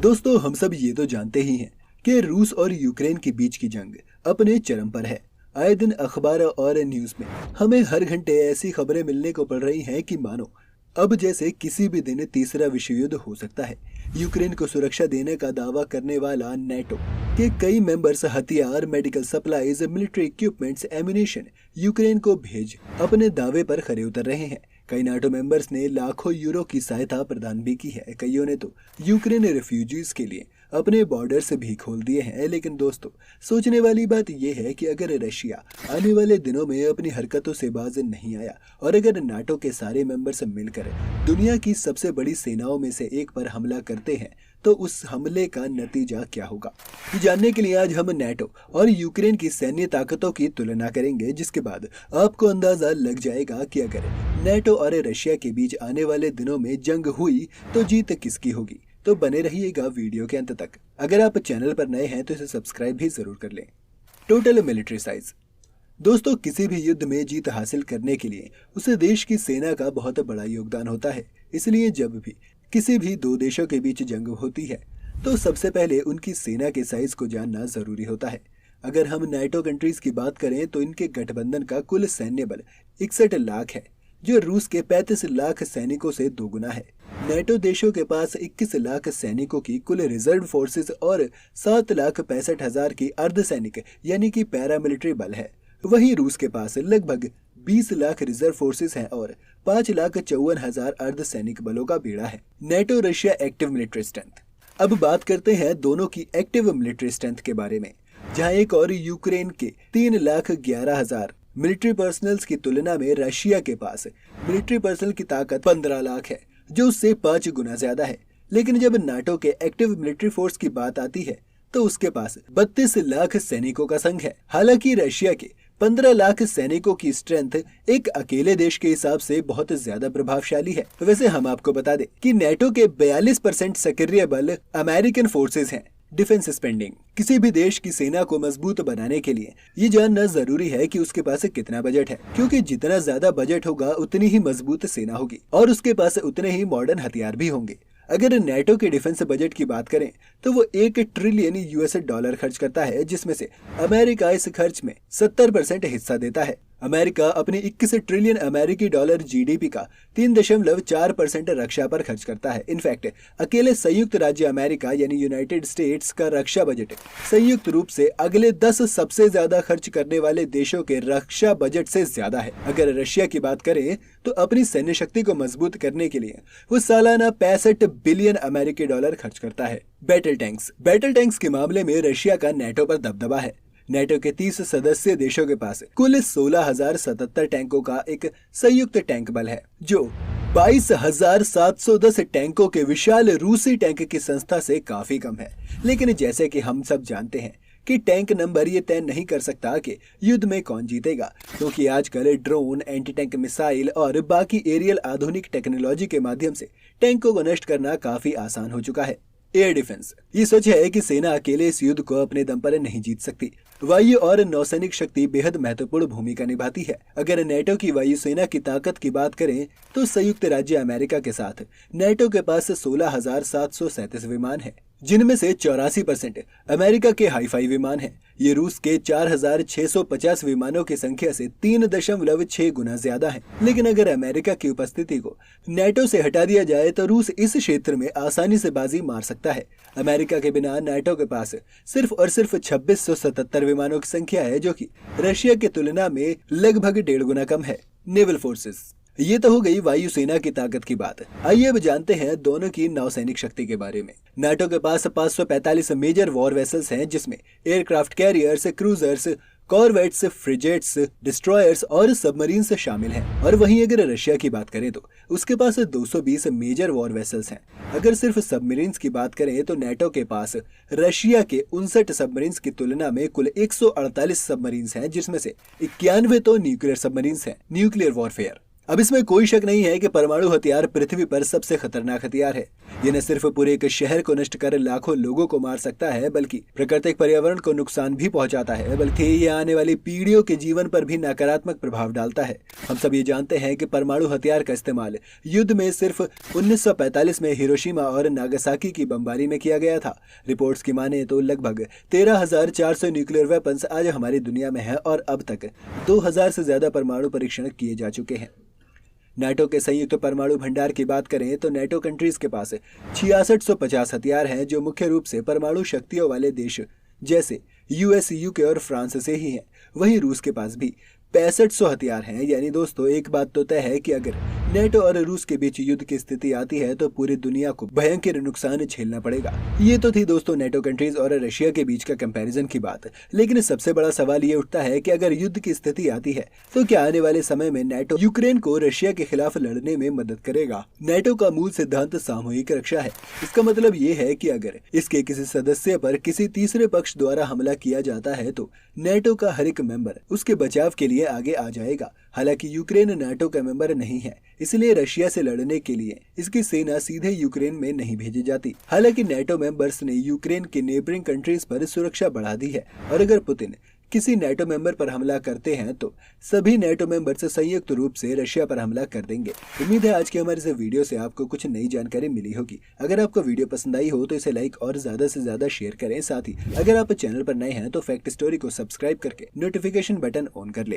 दोस्तों, हम सब ये तो जानते ही हैं कि रूस और यूक्रेन के बीच की जंग अपने चरम पर है। आए दिन अखबार और न्यूज में हमें हर घंटे ऐसी खबरें मिलने को पड़ रही हैं कि मानो अब जैसे किसी भी दिन तीसरा विश्व युद्ध हो सकता है। यूक्रेन को सुरक्षा देने का दावा करने वाला नेटो के कई मेंबर्स हथियार, medical supplies, military equipments, ammunition Ukraine को भेज अपने दावे पर खरे उतर रहे हैं। कई नाटो मेंबर्स ने लाखों यूरो की सहायता प्रदान भी की है। कईयों ने तो यूक्रेन रिफ्यूजीज के लिए अपने बॉर्डर्स भी खोल दिए हैं। लेकिन दोस्तों, सोचने वाली बात यह है कि अगर रशिया आने वाले दिनों में अपनी हरकतों से बाज नहीं आया और अगर नाटो के सारे मेंबर्स मिलकर दुनिया की सबसे बड़ी सेनाओं में से एक पर हमला करते हैं तो उस हमले का नतीजा क्या होगा, ये जानने के लिए आज हम नाटो और यूक्रेन की सैन्य ताकतों की तुलना करेंगे, जिसके बाद आपको अंदाजा लग जाएगा कि अगर नाटो और रशिया के बीच आने वाले दिनों में जंग हुई तो जीत किसकी होगी। तो बने रहिएगा वीडियो के अंत तक। अगर आप चैनल पर नए हैं तो इसे सब्सक्राइब भी जरूर कर लें। Total military size. दोस्तों, किसी भी युद्ध में जीत हासिल करने के लिए उस देश की सेना का बहुत बड़ा योगदान होता है। इसलिए जब भी किसी भी दो देशों के बीच जंग होती है तो सबसे पहले उनकी सेना के साइज को जानना जरूरी होता है। अगर हम नाटो कंट्रीज की बात करें तो इनके गठबंधन का कुल सैन्य बल 61 लाख है, जो रूस के 35 लाख सैनिकों से दोगुना है। नाटो देशों के पास 21 लाख सैनिकों की कुल रिजर्व फोर्सेस और 7,65,000 की अर्धसैनिक यानी कि पैरामिलिट्री बल है। वहीं रूस के पास लगभग 20 लाख रिजर्व फोर्सेस हैं और 5,54,000 अर्धसैनिक बलों का बेड़ा है। NATO Russia active military strength. अब बात करते हैं दोनों की एक्टिव मिलिट्री स्ट्रेंथ के बारे में, जहां एक और यूक्रेन के 3,11,000 मिलिट्री पर्सनल्स की तुलना में रशिया के पास मिलिट्री पर्सनल की ताकत 15 लाख है, जो उससे 5 गुना ज्यादा है। लेकिन जब नाटो के एक्टिव मिलिट्री फोर्स की बात आती है तो उसके पास 32 लाख सैनिकों का संघ है। हालांकि रशिया के 15 लाख सैनिकों की स्ट्रेंथ एक अकेले देश के हिसाब से बहुत ज्यादा प्रभावशाली है। वैसे हम आपको बता दें कि नाटो के 42% सक्रिय बल अमेरिकन फोर्सेस हैं। Defence spending. किसी भी देश की सेना को मजबूत बनाने के लिए ये जानना जरूरी है कि उसके पास कितना बजट है, क्योंकि जितना ज्यादा बजट होगा उतनी ही मजबूत सेना होगी और उसके पास उतने ही मॉडर्न हथियार भी होंगे। अगर नाटो के डिफेंस बजट की बात करें तो वो 1 ट्रिलियन यूएस डॉलर खर्च करता है, जिसमें से अमेरिका इस खर्च में 70% हिस्सा देता है। अमेरिका अपने 21 ट्रिलियन अमेरिकी डॉलर जीडीपी का 3.4% रक्षा पर खर्च करता है। इनफैक्ट अकेले संयुक्त राज्य अमेरिका यानी यूनाइटेड स्टेट्स का रक्षा बजट संयुक्त रूप से अगले 10 सबसे ज्यादा खर्च करने वाले देशों के रक्षा बजट से ज्यादा है। अगर रशिया की बात करें तो अपनी सैन्य शक्ति को मजबूत करने के लिए वो सालाना 65 बिलियन अमेरिकी डॉलर खर्च करता है। Battle tanks. बैटल टैंक्स के मामले में रशिया का नाटो पर दबदबा है। नाटो के 30 सदस्य देशों के पास कुल 16,077 टैंकों का एक संयुक्त टैंक बल है, जो 22,710 टैंकों के विशाल रूसी टैंक की संस्था से काफी कम है। लेकिन जैसे कि हम सब जानते हैं कि टैंक नंबर ये तय नहीं कर सकता कि युद्ध में कौन जीतेगा, क्योंकि आजकल ड्रोन, एंटी टैंक मिसाइल और बाकी एरियल आधुनिक टेक्नोलॉजी के माध्यम से टैंकों को नष्ट करना काफी आसान हो चुका है। Air defence. ये सच है कि सेना अकेले इस युद्ध को अपने दम पर नहीं जीत सकती। वायु और नौसैनिक शक्ति बेहद महत्वपूर्ण भूमिका निभाती है। अगर नाटो की वायुसेना की ताकत की बात करें तो संयुक्त राज्य अमेरिका के साथ नाटो के पास 16,737 विमान है, जिनमें से 84% अमेरिका के हाई-फाई विमान हैं। ये रूस के 4,650 विमानों की संख्या से 3.6 गुना ज्यादा है। लेकिन अगर अमेरिका की उपस्थिति को नाटो से हटा दिया जाए तो रूस इस क्षेत्र में आसानी से बाजी मार सकता है। अमेरिका के बिना नाटो के पास सिर्फ और सिर्फ 2677 विमानों की संख्या है, जो कि रशिया की तुलना में लगभग 1.5 गुना कम है। Naval forces. ये तो हो गई वायुसेना की ताकत की बात। आइए अब जानते हैं दोनों की नौसैनिक शक्ति के बारे में। नाटो के पास 545 मेजर वॉर वेसल्स हैं, जिसमें aircraft carriers, cruisers, corvettes, frigates, destroyers और सबमरीन्स शामिल हैं। और वहीं अगर रशिया की बात करें तो उसके पास 220 मेजर वॉर वेसल्स हैं। अगर सिर्फ सबमरीन्स की बात करें तो नाटो के पास रशिया के 59 सबमरीन्स की तुलना में कुल 148 सबमरीन्स हैं, जिसमें से 91 तो न्यूक्लियर सबमरीन्स हैं। Nuclear warfare. अब इसमें कोई शक नहीं है कि परमाणु हथियार पृथ्वी पर सबसे खतरनाक हथियार है। ये न सिर्फ पूरे एक शहर को नष्ट कर लाखों लोगों को मार सकता है, बल्कि प्राकृतिक पर्यावरण को नुकसान भी पहुंचाता है, बल्कि ये आने वाली पीढ़ियों के जीवन पर भी नकारात्मक प्रभाव डालता है। हम सब ये जानते हैं कि परमाणु हथियार का इस्तेमाल युद्ध में सिर्फ 1945 में हिरोशिमा और नागासाकी की बमबारी में किया गया था। रिपोर्ट्स की माने तो लगभग 13,400 न्यूक्लियर वेपन्स आज हमारी दुनिया में है और अब तक 2000 से ज्यादा परमाणु परीक्षण किए जा चुके हैं। नाटो के संयुक्त परमाणु भंडार की बात करें तो नाटो कंट्रीज के पास 6650 हथियार हैं, जो मुख्य रूप से परमाणु शक्तियों वाले देश जैसे यूएस, यूके और फ्रांस से ही हैं। वहीं रूस के पास भी 6500 हथियार हैं। यानी दोस्तों, एक बात तो तय है कि अगर नाटो और रूस के बीच युद्ध की स्थिति आती है तो पूरी दुनिया को भयंकर नुकसान झेलना पड़ेगा। ये तो थी दोस्तों नाटो कंट्रीज और रशिया के बीच का कंपैरिजन की बात। लेकिन सबसे बड़ा सवाल ये उठता है कि अगर युद्ध की स्थिति आती है तो क्या आने वाले समय में नाटो यूक्रेन को रशिया के खिलाफ लड़ने में मदद करेगा? नाटो का मूल सिद्धांत सामूहिक रक्षा है। इसका मतलब ये है कि अगर इसके किसी सदस्य पर किसी तीसरे पक्ष द्वारा हमला किया जाता है तो नाटो का हर एक मेंबर उसके बचाव के लिए आगे आ जाएगा। हालांकि यूक्रेन नाटो का मेंबर नहीं है, इसलिए रशिया से लड़ने के लिए इसकी सेना सीधे यूक्रेन में नहीं भेजी जाती। हालांकि नाटो मेंबर्स ने यूक्रेन के नेबरिंग कंट्रीज पर सुरक्षा बढ़ा दी है और अगर पुतिन किसी नाटो मेंबर पर हमला करते हैं तो सभी नाटो मेंबर्स संयुक्त रूप से रशिया पर हमला कर देंगे। उम्मीद है आज की हमारे इस वीडियो से आपको कुछ नई जानकारी मिली होगी। अगर आपको वीडियो पसंद आई हो तो इसे लाइक और ज्यादा से ज्यादा शेयर करें। साथ ही अगर आप चैनल पर नए हैं तो फैक्ट स्टोरी को सब्सक्राइब करके नोटिफिकेशन बटन ऑन कर लें।